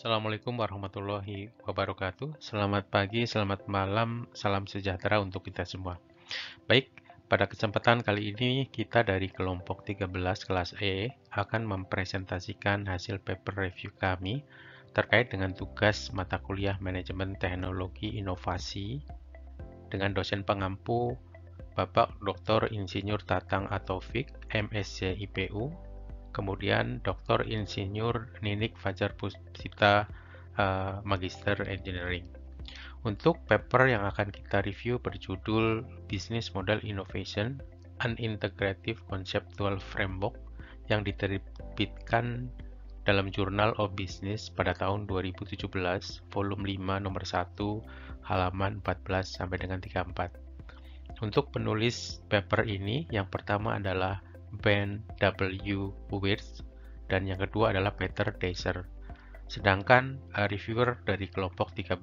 Assalamualaikum warahmatullahi wabarakatuh. Selamat pagi, selamat malam, salam sejahtera untuk kita semua. Baik, pada kesempatan kali ini kita dari kelompok 13 kelas E akan mempresentasikan hasil paper review kami terkait dengan tugas mata kuliah Manajemen Teknologi Inovasi dengan dosen pengampu Bapak Dr. Insinyur Tatang Ataufik, MSc IPU, kemudian Dr. Insinyur Ninik Fajar Puspita, Magister Engineering. Untuk paper yang akan kita review berjudul Business Model Innovation, An Integrative Conceptual Framework yang diterbitkan dalam Journal of Business pada tahun 2017, volume 5 nomor 1, halaman 14 sampai dengan 34. Untuk penulis paper ini, yang pertama adalah Ben W. Wirtz dan yang kedua adalah Peter Deiser. Sedangkan reviewer dari kelompok 13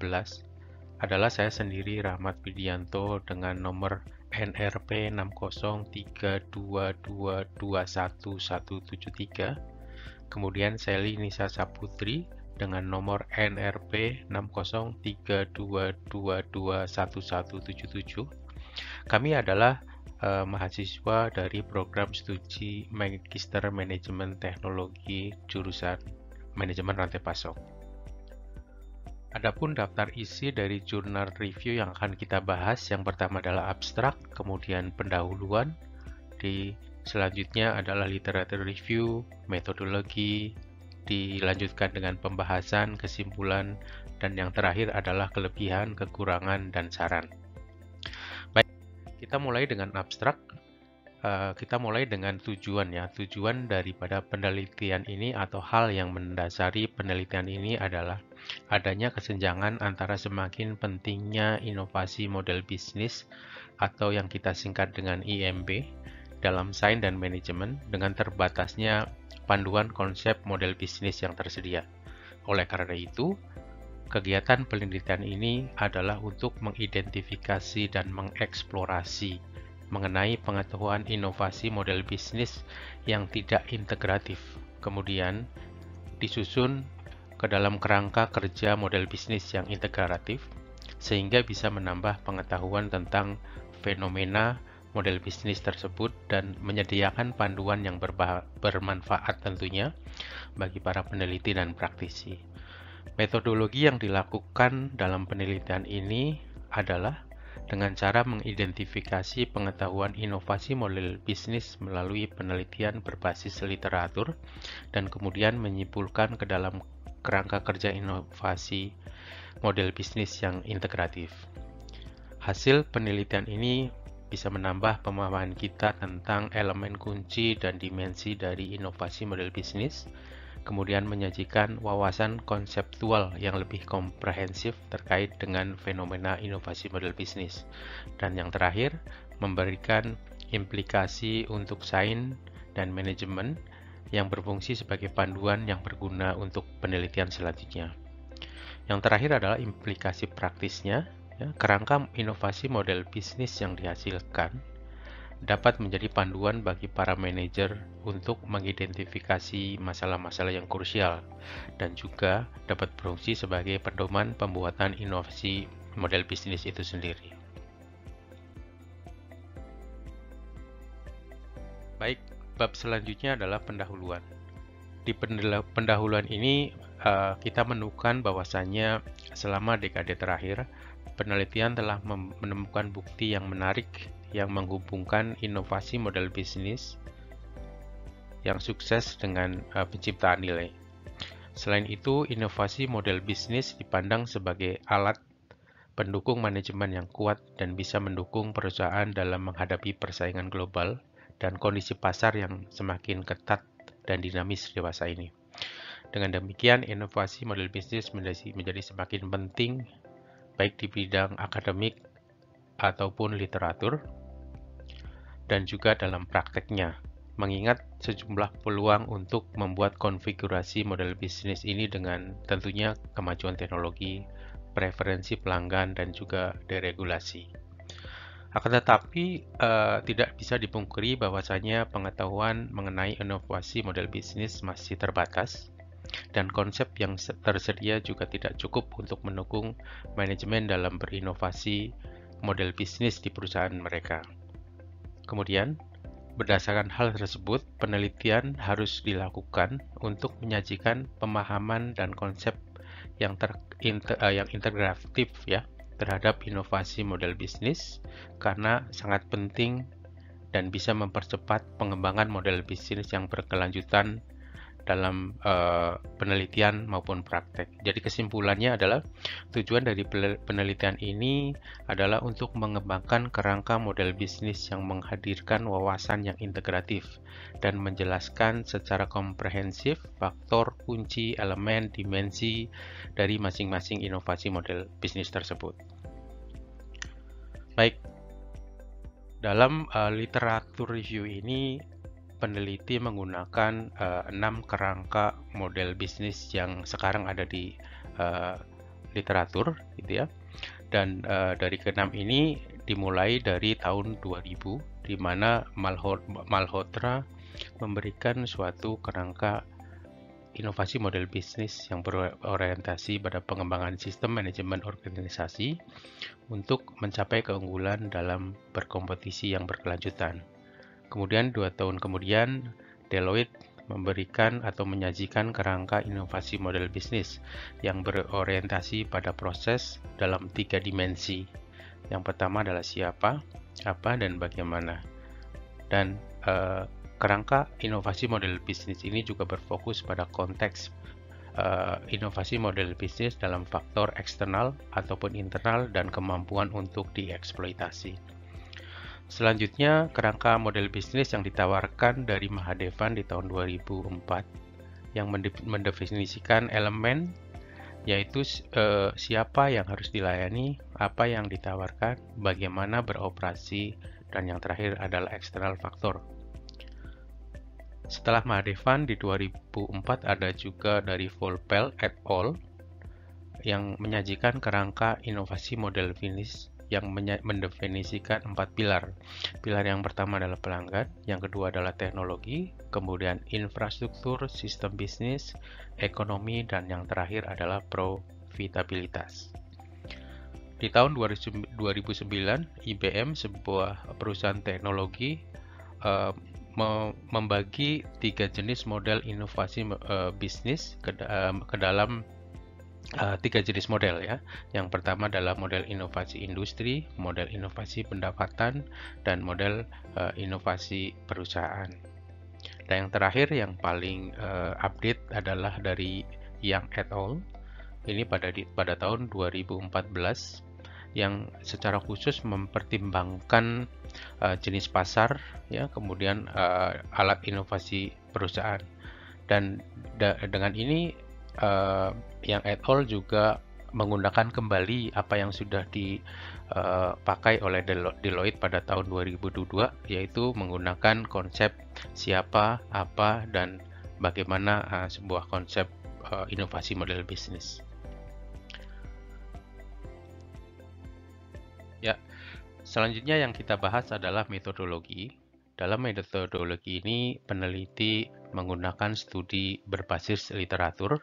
adalah saya sendiri, Rahmat Widianto, dengan nomor NRP 60322217173. Kemudian Sally Nisa Saputri dengan nomor NRP 60322211177. Kami adalah mahasiswa dari program studi Magister Manajemen Teknologi jurusan Manajemen Rantai Pasok. Adapun daftar isi dari jurnal review yang akan kita bahas, yang pertama adalah abstrak, kemudian pendahuluan, selanjutnya adalah literatur review, metodologi, dilanjutkan dengan pembahasan, kesimpulan, dan yang terakhir adalah kelebihan, kekurangan, dan saran. Kita mulai dengan abstrak. Kita mulai dengan tujuan ya. Tujuan daripada penelitian ini atau hal yang mendasari penelitian ini adalah adanya kesenjangan antara semakin pentingnya inovasi model bisnis atau yang kita singkat dengan IMB dalam sains dan manajemen dengan terbatasnya panduan konsep model bisnis yang tersedia. Oleh karena itu, kegiatan penelitian ini adalah untuk mengidentifikasi dan mengeksplorasi mengenai pengetahuan inovasi model bisnis yang tidak integratif, kemudian disusun ke dalam kerangka kerja model bisnis yang integratif, sehingga bisa menambah pengetahuan tentang fenomena model bisnis tersebut dan menyediakan panduan yang bermanfaat tentunya bagi para peneliti dan praktisi. Metodologi yang dilakukan dalam penelitian ini adalah dengan cara mengidentifikasi pengetahuan inovasi model bisnis melalui penelitian berbasis literatur dan kemudian menyimpulkan ke dalam kerangka kerja inovasi model bisnis yang integratif. Hasil penelitian ini bisa menambah pemahaman kita tentang elemen kunci dan dimensi dari inovasi model bisnis, kemudian menyajikan wawasan konseptual yang lebih komprehensif terkait dengan fenomena inovasi model bisnis. Dan yang terakhir, memberikan implikasi untuk sains dan manajemen yang berfungsi sebagai panduan yang berguna untuk penelitian selanjutnya. Yang terakhir adalah implikasi praktisnya. Kerangka inovasi model bisnis yang dihasilkan dapat menjadi panduan bagi para manajer untuk mengidentifikasi masalah-masalah yang krusial dan juga dapat berfungsi sebagai pedoman pembuatan inovasi model bisnis itu sendiri. Baik, bab selanjutnya adalah pendahuluan. Di pendahuluan ini kita menemukan bahwasannya selama dekade terakhir penelitian telah menemukan bukti yang menarik yang menghubungkan inovasi model bisnis yang sukses dengan penciptaan nilai. Selain itu, inovasi model bisnis dipandang sebagai alat pendukung manajemen yang kuat dan bisa mendukung perusahaan dalam menghadapi persaingan global dan kondisi pasar yang semakin ketat dan dinamis dewasa ini. Dengan demikian, inovasi model bisnis menjadi semakin penting baik di bidang akademik ataupun literatur, dan juga dalam prakteknya, mengingat sejumlah peluang untuk membuat konfigurasi model bisnis ini dengan tentunya kemajuan teknologi, preferensi pelanggan, dan juga deregulasi. Akan tetapi, tidak bisa dipungkiri bahwasanya pengetahuan mengenai inovasi model bisnis masih terbatas, dan konsep yang tersedia juga tidak cukup untuk mendukung manajemen dalam berinovasi model bisnis di perusahaan mereka. Kemudian, berdasarkan hal tersebut, penelitian harus dilakukan untuk menyajikan pemahaman dan konsep yang integratif ya terhadap inovasi model bisnis, karena sangat penting dan bisa mempercepat pengembangan model bisnis yang berkelanjutan dalam penelitian maupun praktek. Jadi kesimpulannya adalah tujuan dari penelitian ini adalah untuk mengembangkan kerangka model bisnis yang menghadirkan wawasan yang integratif dan menjelaskan secara komprehensif faktor, kunci, elemen, dimensi dari masing-masing inovasi model bisnis tersebut. Baik, dalam literatur review ini peneliti menggunakan 6 kerangka model bisnis yang sekarang ada di literatur, gitu ya. Dan dari ke-6 ini dimulai dari tahun 2000, di mana Malhotra memberikan suatu kerangka inovasi model bisnis yang berorientasi pada pengembangan sistem manajemen organisasi untuk mencapai keunggulan dalam berkompetisi yang berkelanjutan. Kemudian 2 tahun kemudian, Deloitte memberikan atau menyajikan kerangka inovasi model bisnis yang berorientasi pada proses dalam 3 dimensi. Yang pertama adalah siapa, apa, dan bagaimana. Dan kerangka inovasi model bisnis ini juga berfokus pada konteks inovasi model bisnis dalam faktor eksternal ataupun internal dan kemampuan untuk dieksploitasi. Selanjutnya, kerangka model bisnis yang ditawarkan dari Mahadevan di tahun 2004 yang mendefinisikan elemen, yaitu siapa yang harus dilayani, apa yang ditawarkan, bagaimana beroperasi, dan yang terakhir adalah eksternal faktor. Setelah Mahadevan di 2004 ada juga dari Volpel et al. Yang menyajikan kerangka inovasi model bisnis yang mendefinisikan 4 pilar. Pilar yang pertama adalah pelanggan, yang kedua adalah teknologi, kemudian infrastruktur, sistem bisnis, ekonomi, dan yang terakhir adalah profitabilitas. Di tahun 2009, IBM, sebuah perusahaan teknologi, membagi 3 jenis model inovasi bisnis ke dalam 3 jenis model ya. Yang pertama adalah model inovasi industri, model inovasi pendapatan, dan model inovasi perusahaan. Dan yang terakhir yang paling update adalah dari Yang et al. Ini pada tahun 2014 yang secara khusus mempertimbangkan jenis pasar ya, kemudian alat inovasi perusahaan. Dan dengan ini Yang et al. Juga menggunakan kembali apa yang sudah dipakai oleh Deloitte pada tahun 2002, yaitu menggunakan konsep siapa, apa, dan bagaimana sebuah konsep inovasi model bisnis. Ya, selanjutnya yang kita bahas adalah metodologi. Dalam metodologi ini, peneliti menggunakan studi berbasis literatur.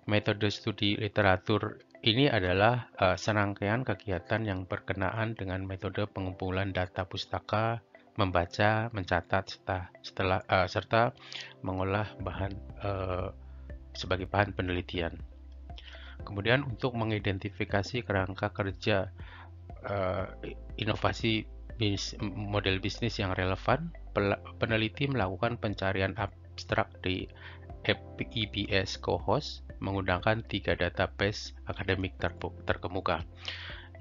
Metode studi literatur ini adalah serangkaian kegiatan yang berkenaan dengan metode pengumpulan data pustaka, membaca, mencatat, serta mengolah bahan sebagai bahan penelitian. Kemudian untuk mengidentifikasi kerangka kerja inovasi model bisnis yang relevan, peneliti melakukan pencarian abstrak di EBS Cohost menggunakan 3 database akademik terkemuka.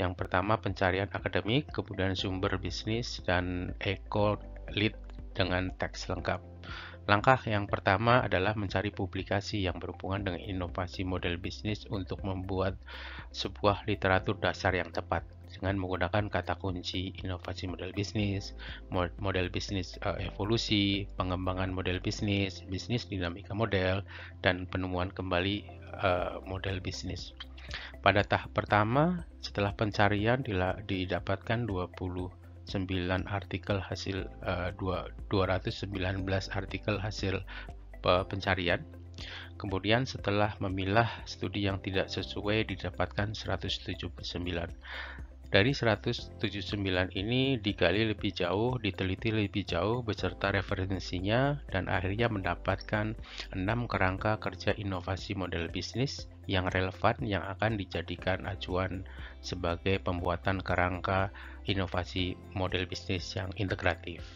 Yang pertama pencarian akademik, kemudian sumber bisnis, dan EcoLead dengan teks lengkap. Langkah yang pertama adalah mencari publikasi yang berhubungan dengan inovasi model bisnis untuk membuat sebuah literatur dasar yang tepat dengan menggunakan kata kunci inovasi model bisnis, model bisnis evolusi, pengembangan model bisnis, bisnis dinamika model, dan penemuan kembali model bisnis. Pada tahap pertama, setelah pencarian didapatkan 29 artikel hasil 219 artikel hasil pencarian. Kemudian setelah memilah studi yang tidak sesuai didapatkan 179. Dari 179 ini digali lebih jauh, diteliti lebih jauh beserta referensinya, dan akhirnya mendapatkan 6 kerangka kerja inovasi model bisnis yang relevan yang akan dijadikan acuan sebagai pembuatan kerangka inovasi model bisnis yang integratif.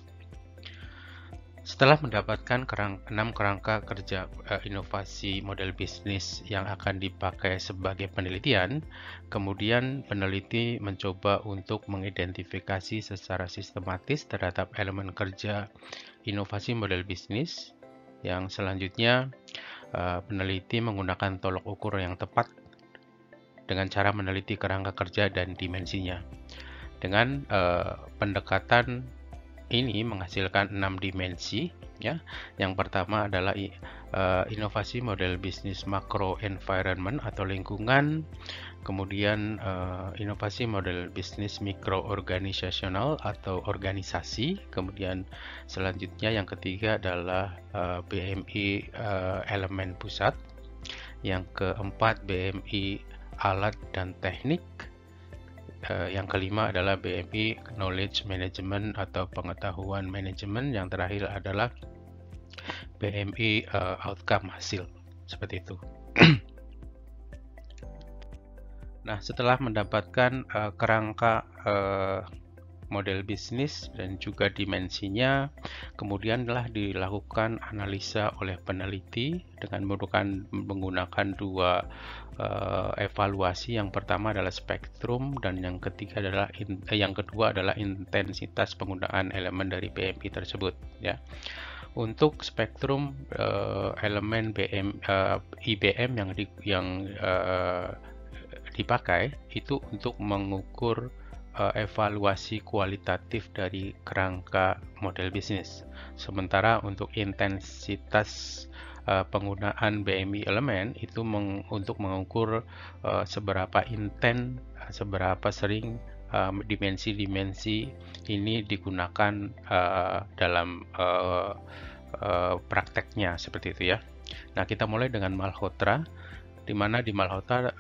Setelah mendapatkan 6 kerangka kerja inovasi model bisnis yang akan dipakai sebagai penelitian, kemudian peneliti mencoba untuk mengidentifikasi secara sistematis terhadap elemen kerja inovasi model bisnis. Yang selanjutnya, peneliti menggunakan tolok ukur yang tepat dengan cara meneliti kerangka kerja dan dimensinya. Dengan pendekatan ini menghasilkan 6 dimensi, ya. Yang pertama adalah inovasi model bisnis makro environment atau lingkungan, kemudian inovasi model bisnis mikro organisasional atau organisasi, kemudian selanjutnya yang ketiga adalah BMI elemen pusat, yang keempat BMI alat dan teknik, yang kelima adalah BMI Knowledge Management atau pengetahuan manajemen. Yang terakhir adalah BMI Outcome hasil. Seperti itu. Nah, setelah mendapatkan kerangka model bisnis dan juga dimensinya, kemudian telah dilakukan analisa oleh peneliti dengan menggunakan dua evaluasi. Yang pertama adalah spektrum dan yang kedua adalah intensitas penggunaan elemen dari BMI tersebut, ya. Untuk spektrum elemen IBM yang dipakai itu untuk mengukur evaluasi kualitatif dari kerangka model bisnis. Sementara untuk intensitas penggunaan BMI elemen itu untuk mengukur seberapa sering dimensi-dimensi ini digunakan dalam prakteknya, seperti itu, ya. Nah, kita mulai dengan Malhotra, di mana di Malhotra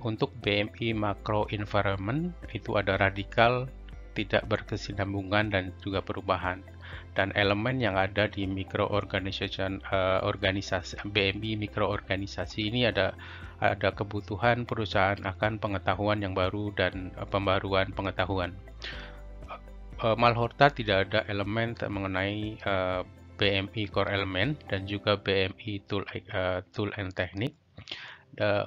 untuk BMI macro environment itu ada radikal, tidak berkesinambungan dan juga perubahan. Dan elemen yang ada di organisasi BMI mikroorganisasi ini ada kebutuhan perusahaan akan pengetahuan yang baru dan pembaruan pengetahuan. Malhotra tidak ada elemen mengenai BMI core element dan juga BMI tool and technique.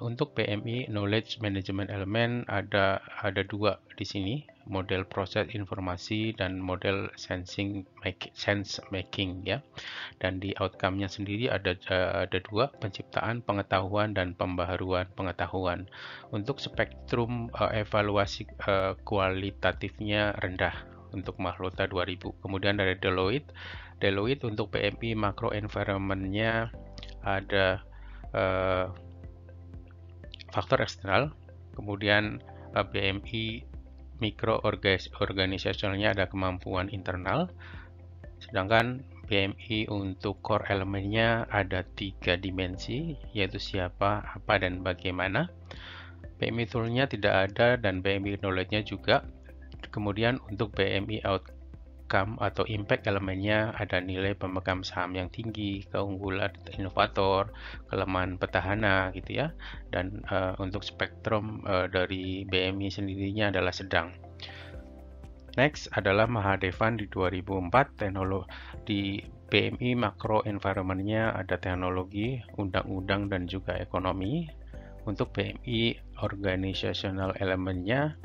Untuk BMI Knowledge Management Element ada dua di sini, model proses informasi dan model sense making, ya. Dan di outcome-nya sendiri ada dua, penciptaan pengetahuan dan pembaharuan pengetahuan. Untuk spektrum evaluasi kualitatifnya rendah untuk Malhotra 2000. Kemudian dari Deloitte untuk BMI macro environment-nya ada faktor eksternal, kemudian BMI mikro organisasionalnya ada kemampuan internal, sedangkan BMI untuk core elemennya ada 3 dimensi, yaitu siapa, apa, dan bagaimana. BMI toolnya tidak ada dan BMI knowledge-nya juga. Kemudian untuk BMI outcome atau impact elemennya ada nilai pemegang saham yang tinggi, keunggulan inovator, kelemahan petahana, gitu, ya. Dan untuk spektrum dari BMI sendirinya adalah sedang. Next adalah Mahadevan di 2004, di BMI makro environment-nya ada teknologi, undang-undang, dan juga ekonomi. Untuk BMI organizational elemennya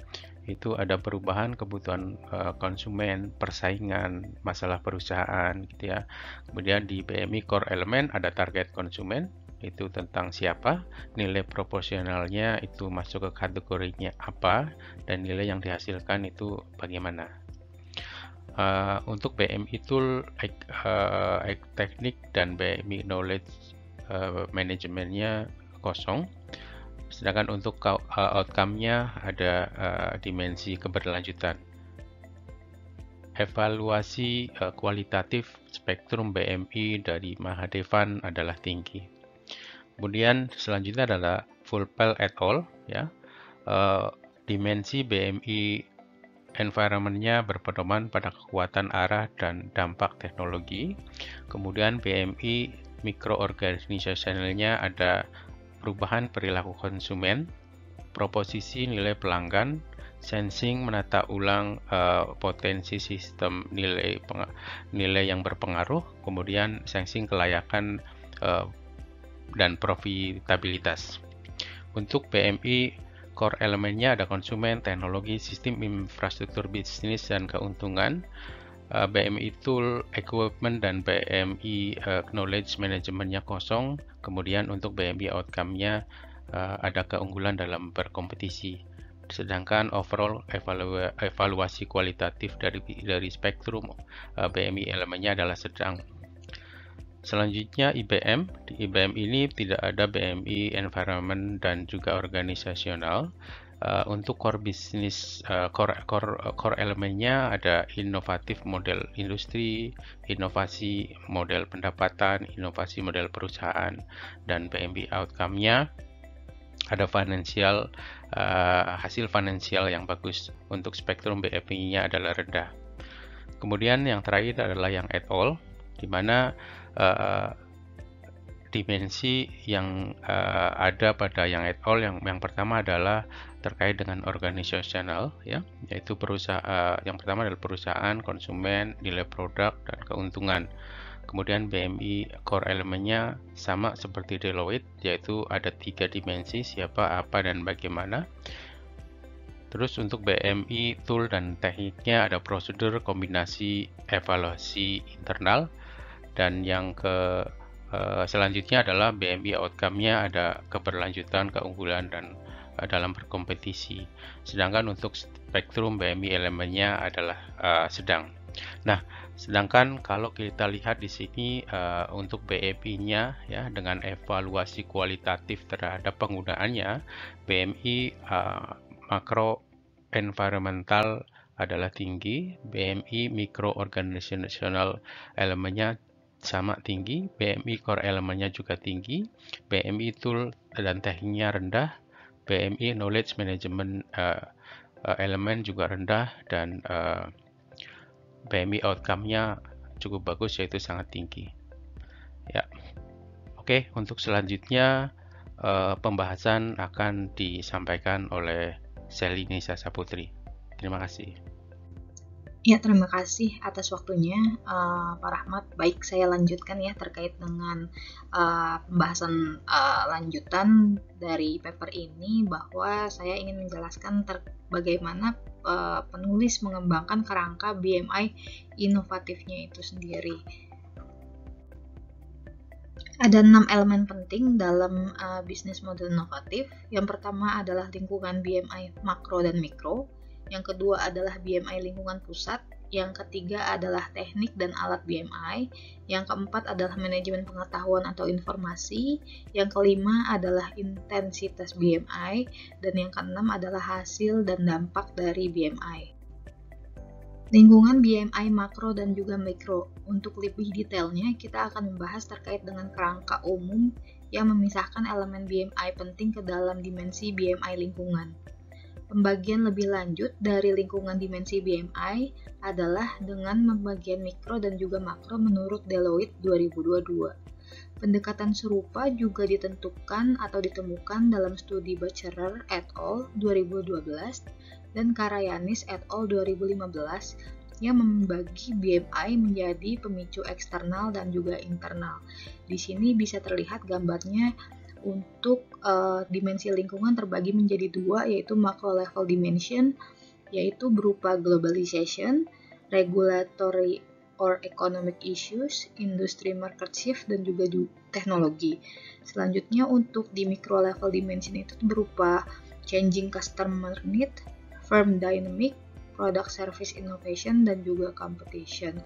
itu ada perubahan kebutuhan konsumen, persaingan, masalah perusahaan, gitu, ya. Kemudian di BMI core element ada target konsumen, itu tentang siapa, nilai proporsionalnya itu masuk ke kategorinya apa, dan nilai yang dihasilkan itu bagaimana. Untuk BMI tool, teknik, dan BMI knowledge manajemennya kosong. Sedangkan untuk outcome-nya ada dimensi keberlanjutan. Evaluasi kualitatif spektrum BMI dari Mahadevan adalah tinggi. Kemudian selanjutnya adalah Vulpel et al. Ya. Dimensi BMI environment-nya berpedoman pada kekuatan arah dan dampak teknologi. Kemudian BMI micro-organizational-nya ada perubahan perilaku konsumen, proposisi nilai pelanggan, sensing menata ulang potensi sistem nilai yang berpengaruh, kemudian sensing kelayakan dan profitabilitas. Untuk BMI core elemennya ada konsumen, teknologi, sistem infrastruktur bisnis, dan keuntungan. BMI tool, equipment, dan BMI knowledge managementnya kosong. Kemudian untuk BMI outcome-nya ada keunggulan dalam berkompetisi. Sedangkan overall evaluasi kualitatif dari spektrum BMI elemennya adalah sedang. Selanjutnya IBM. Di IBM ini tidak ada BMI environment dan juga organisasional. Untuk core bisnis, core elemennya ada inovatif model industri, inovasi model pendapatan, inovasi model perusahaan, dan BMI outcome-nya ada financial, hasil finansial yang bagus. Untuk spektrum BMI-nya adalah rendah. Kemudian yang terakhir adalah yang et al, di mana dimensi yang ada pada yang et al yang pertama adalah terkait dengan organisasional, ya, yaitu yang pertama adalah perusahaan, konsumen, nilai produk, dan keuntungan. Kemudian BMI core elemennya sama seperti Deloitte, yaitu ada 3 dimensi, siapa, apa, dan bagaimana. Terus untuk BMI tool dan tekniknya ada prosedur, kombinasi, evaluasi internal. Dan yang selanjutnya adalah BMI outcome-nya ada keberlanjutan, keunggulan, dan dalam berkompetisi. Sedangkan untuk spektrum BMI elemennya adalah sedang. Nah, sedangkan kalau kita lihat di sini untuk BMI-nya ya dengan evaluasi kualitatif terhadap penggunaannya, BMI makro environmental adalah tinggi, BMI mikro organisational elemennya sama tinggi, BMI core elemennya juga tinggi, BMI tool dan tekniknya rendah, BMI knowledge management elemen juga rendah, dan BMI outcome-nya cukup bagus, yaitu sangat tinggi. Ya, oke. Untuk selanjutnya pembahasan akan disampaikan oleh Sally Nisa Saputri. Terima kasih. Ya, terima kasih atas waktunya Pak Rahmat. Baik, saya lanjutkan ya terkait dengan pembahasan lanjutan dari paper ini, bahwa saya ingin menjelaskan bagaimana penulis mengembangkan kerangka BMI inovatifnya itu sendiri. Ada 6 elemen penting dalam bisnis model inovatif. Yang pertama adalah lingkungan BMI makro dan mikro. Yang kedua adalah BMI lingkungan pusat. Yang ketiga adalah teknik dan alat BMI. Yang keempat adalah manajemen pengetahuan atau informasi. Yang kelima adalah intensitas BMI. Dan yang keenam adalah hasil dan dampak dari BMI. Lingkungan BMI makro dan juga mikro. Untuk lebih detailnya, kita akan membahas terkait dengan kerangka umum yang memisahkan elemen BMI penting ke dalam dimensi BMI lingkungan. Pembagian lebih lanjut dari lingkungan dimensi BMI adalah dengan pembagian mikro dan juga makro menurut Deloitte 2022. Pendekatan serupa juga ditentukan atau ditemukan dalam studi Batcherer et al. 2012 dan Karayanis et al. 2015 yang membagi BMI menjadi pemicu eksternal dan juga internal. Di sini bisa terlihat gambarnya. Untuk dimensi lingkungan terbagi menjadi 2, yaitu macro level dimension, yaitu berupa globalization, regulatory or economic issues, industry market shift, dan juga teknologi. Selanjutnya untuk di micro level dimension itu berupa changing customer need, firm dynamic, product service innovation, dan juga competition.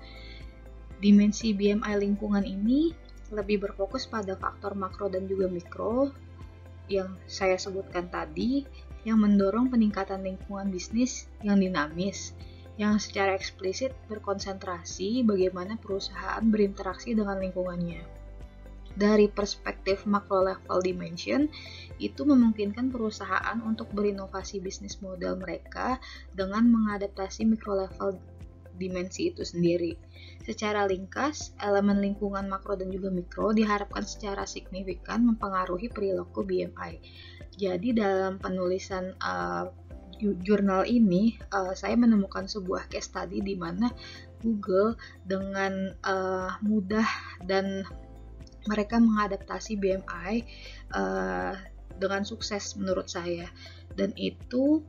Dimensi BMI lingkungan ini lebih berfokus pada faktor makro dan juga mikro yang saya sebutkan tadi, yang mendorong peningkatan lingkungan bisnis yang dinamis, yang secara eksplisit berkonsentrasi bagaimana perusahaan berinteraksi dengan lingkungannya. Dari perspektif macro level dimension, itu memungkinkan perusahaan untuk berinovasi bisnis model mereka dengan mengadaptasi micro level dimensi itu sendiri. Secara ringkas, elemen lingkungan makro dan juga mikro diharapkan secara signifikan mempengaruhi perilaku BMI. Jadi dalam penulisan jurnal ini, saya menemukan sebuah case study di mana Google dengan mudah dan mereka mengadaptasi BMI dengan sukses menurut saya, dan itu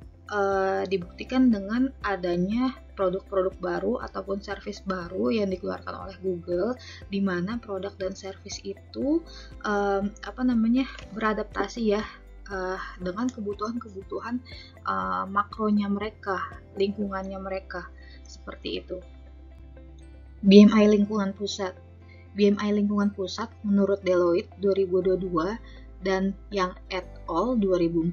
dibuktikan dengan adanya produk-produk baru ataupun service baru yang dikeluarkan oleh Google, di mana produk dan service itu beradaptasi ya dengan kebutuhan-kebutuhan makronya mereka, lingkungannya mereka, seperti itu. BMI lingkungan pusat. BMI lingkungan pusat menurut Deloitte 2022 dan Yang et al. 2014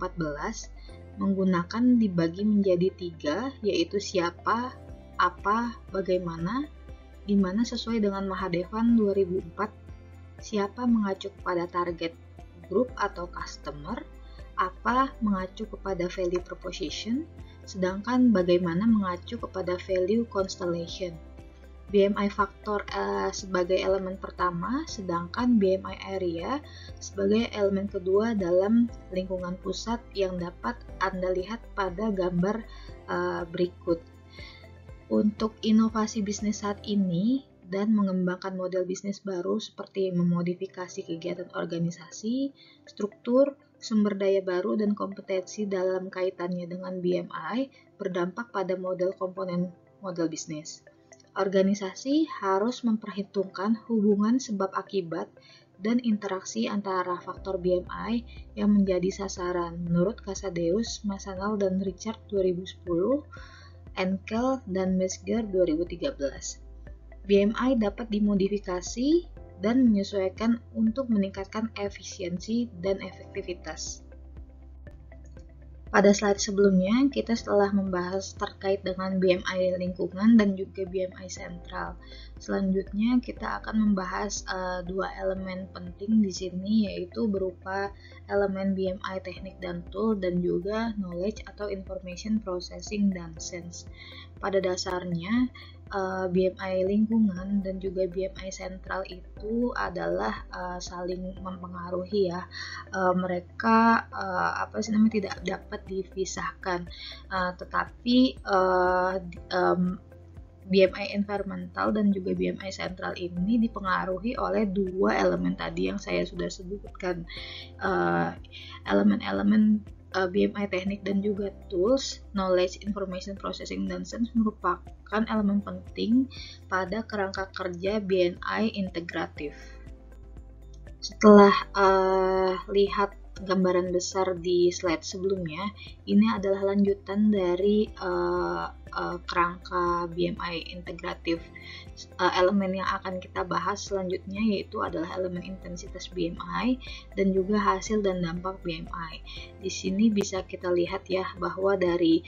menggunakan dibagi menjadi 3, yaitu siapa, apa, bagaimana, di mana sesuai dengan Mahadevan 2004, siapa mengacu kepada target group atau customer, apa mengacu kepada value proposition, sedangkan bagaimana mengacu kepada value constellation. BMI faktor sebagai elemen pertama, sedangkan BMI area sebagai elemen kedua dalam lingkungan pusat yang dapat Anda lihat pada gambar berikut. Untuk inovasi bisnis saat ini dan mengembangkan model bisnis baru seperti memodifikasi kegiatan organisasi, struktur, sumber daya baru, dan kompetensi dalam kaitannya dengan BMI berdampak pada model komponen model bisnis. Organisasi harus memperhitungkan hubungan sebab akibat dan interaksi antara faktor BMI yang menjadi sasaran menurut Casadeus, Masanal, dan Richard 2010, Enkel, dan Mesger 2013. BMI dapat dimodifikasi dan menyesuaikan untuk meningkatkan efisiensi dan efektivitas. Pada slide sebelumnya, kita telah membahas terkait dengan BMI lingkungan dan juga BMI sentral. Selanjutnya, kita akan membahas dua elemen penting di sini, yaitu berupa elemen BMI teknik dan tool dan juga knowledge atau information processing dan sense. Pada dasarnya, BMI lingkungan dan juga BMI sentral itu adalah saling mempengaruhi ya. Mereka tidak dapat dipisahkan, tetapi BMI environmental dan juga BMI sentral ini dipengaruhi oleh dua elemen tadi yang saya sudah sebutkan. Elemen-elemen BMI teknik dan juga tools, knowledge, information processing, dan sense merupakan elemen penting pada kerangka kerja BMI integratif. Setelah lihat gambaran besar di slide sebelumnya, ini adalah lanjutan dari kerangka BMI integratif. Elemen yang akan kita bahas selanjutnya yaitu adalah elemen intensitas BMI dan juga hasil dan dampak BMI. Di sini bisa kita lihat ya bahwa dari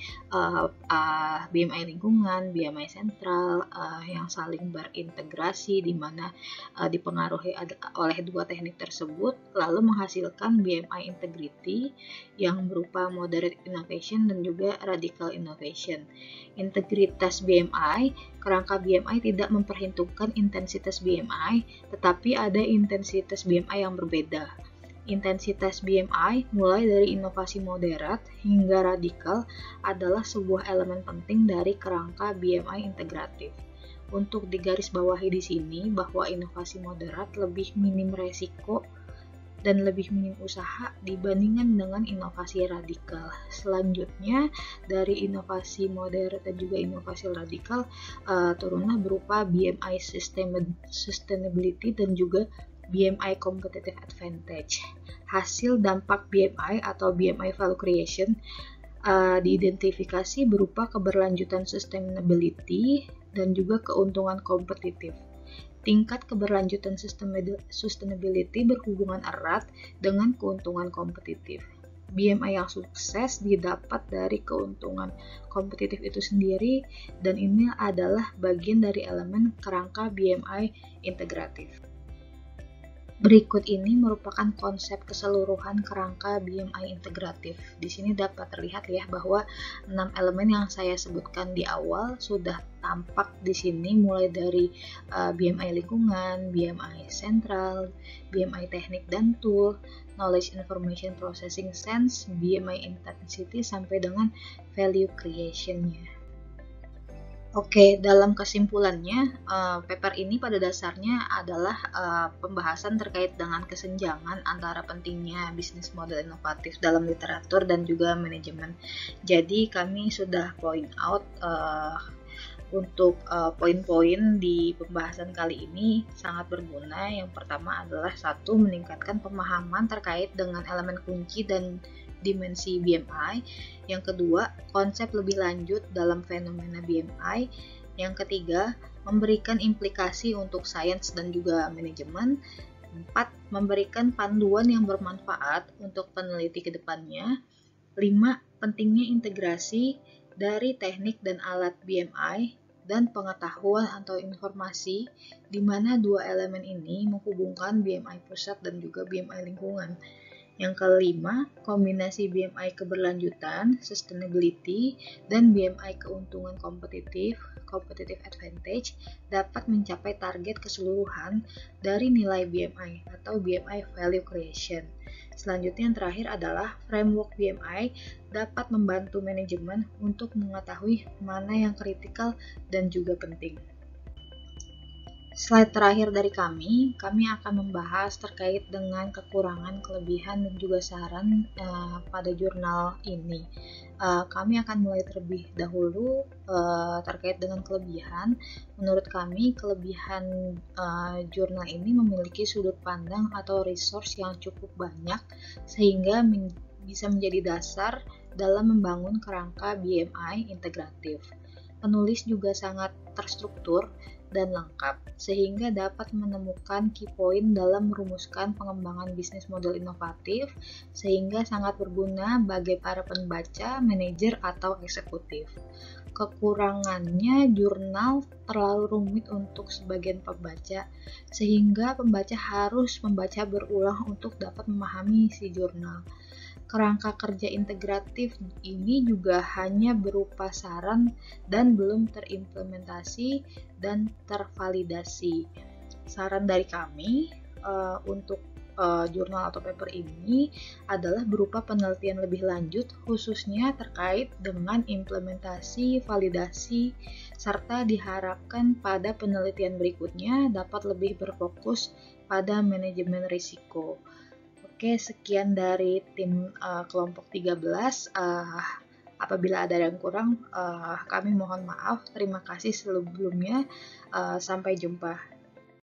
BMI lingkungan, BMI sentral yang saling berintegrasi di mana dipengaruhi oleh dua teknik tersebut, lalu menghasilkan BMI integrity yang berupa moderate innovation dan juga radical innovation. Integritas BMI, kerangka BMI tidak memperhitungkan intensitas BMI, tetapi ada intensitas BMI yang berbeda. Intensitas BMI, mulai dari inovasi moderat hingga radikal, adalah sebuah elemen penting dari kerangka BMI integratif. Untuk digarisbawahi di sini bahwa inovasi moderat lebih minim resiko dan lebih minim usaha dibandingkan dengan inovasi radikal. Selanjutnya, dari inovasi moderat dan juga inovasi radikal turunlah berupa BMI sustainability dan juga BMI competitive advantage. Hasil dampak BMI atau BMI value creation diidentifikasi berupa keberlanjutan sustainability dan juga keuntungan kompetitif. Tingkat keberlanjutan sustainability berhubungan erat dengan keuntungan kompetitif. BMI yang sukses didapat dari keuntungan kompetitif itu sendiri, dan ini adalah bagian dari elemen kerangka BMI integratif. Berikut ini merupakan konsep keseluruhan kerangka BMI integratif. Di sini dapat terlihat ya bahwa 6 elemen yang saya sebutkan di awal sudah tampak di sini, mulai dari BMI lingkungan, BMI sentral, BMI teknik dan tool, knowledge information processing sense, BMI intensity sampai dengan value creation-nya. Oke, dalam kesimpulannya, paper ini pada dasarnya adalah pembahasan terkait dengan kesenjangan antara pentingnya bisnis model inovatif dalam literatur dan juga manajemen. Jadi kami sudah point out untuk poin-poin di pembahasan kali ini sangat berguna. Yang pertama adalah satu, meningkatkan pemahaman terkait dengan elemen kunci dan dimensi BMI. Yang kedua, konsep lebih lanjut dalam fenomena BMI. Yang ketiga, memberikan implikasi untuk sains dan juga manajemen. 4. Memberikan panduan yang bermanfaat untuk peneliti ke depannya. 5. Pentingnya integrasi dari teknik dan alat BMI dan pengetahuan atau informasi di mana dua elemen ini menghubungkan BMI pusat dan juga BMI lingkungan. Yang kelima, kombinasi BMI keberlanjutan, sustainability, dan BMI keuntungan kompetitif, competitive advantage, dapat mencapai target keseluruhan dari nilai BMI atau BMI value creation. Selanjutnya yang terakhir adalah framework BMI dapat membantu manajemen untuk mengetahui mana yang kritikal dan juga penting. Slide terakhir dari kami akan membahas terkait dengan kekurangan, kelebihan, dan juga saran pada jurnal ini. Kami akan mulai terlebih dahulu terkait dengan kelebihan. Menurut kami, kelebihan jurnal ini memiliki sudut pandang atau resource yang cukup banyak sehingga bisa menjadi dasar dalam membangun kerangka BMI integratif. Penulis juga sangat terstruktur dan lengkap, sehingga dapat menemukan key point dalam merumuskan pengembangan bisnis model inovatif, sehingga sangat berguna bagi para pembaca, manajer, atau eksekutif. Kekurangannya, jurnal terlalu rumit untuk sebagian pembaca, sehingga pembaca harus membaca berulang untuk dapat memahami isi jurnal. Kerangka kerja integratif ini juga hanya berupa saran dan belum terimplementasi dan tervalidasi. Saran dari kami untuk jurnal atau paper ini adalah berupa penelitian lebih lanjut, khususnya terkait dengan implementasi, validasi, serta diharapkan pada penelitian berikutnya dapat lebih berfokus pada manajemen risiko. Oke, sekian dari tim kelompok 13. Apabila ada yang kurang, kami mohon maaf. Terima kasih sebelumnya. Sampai jumpa.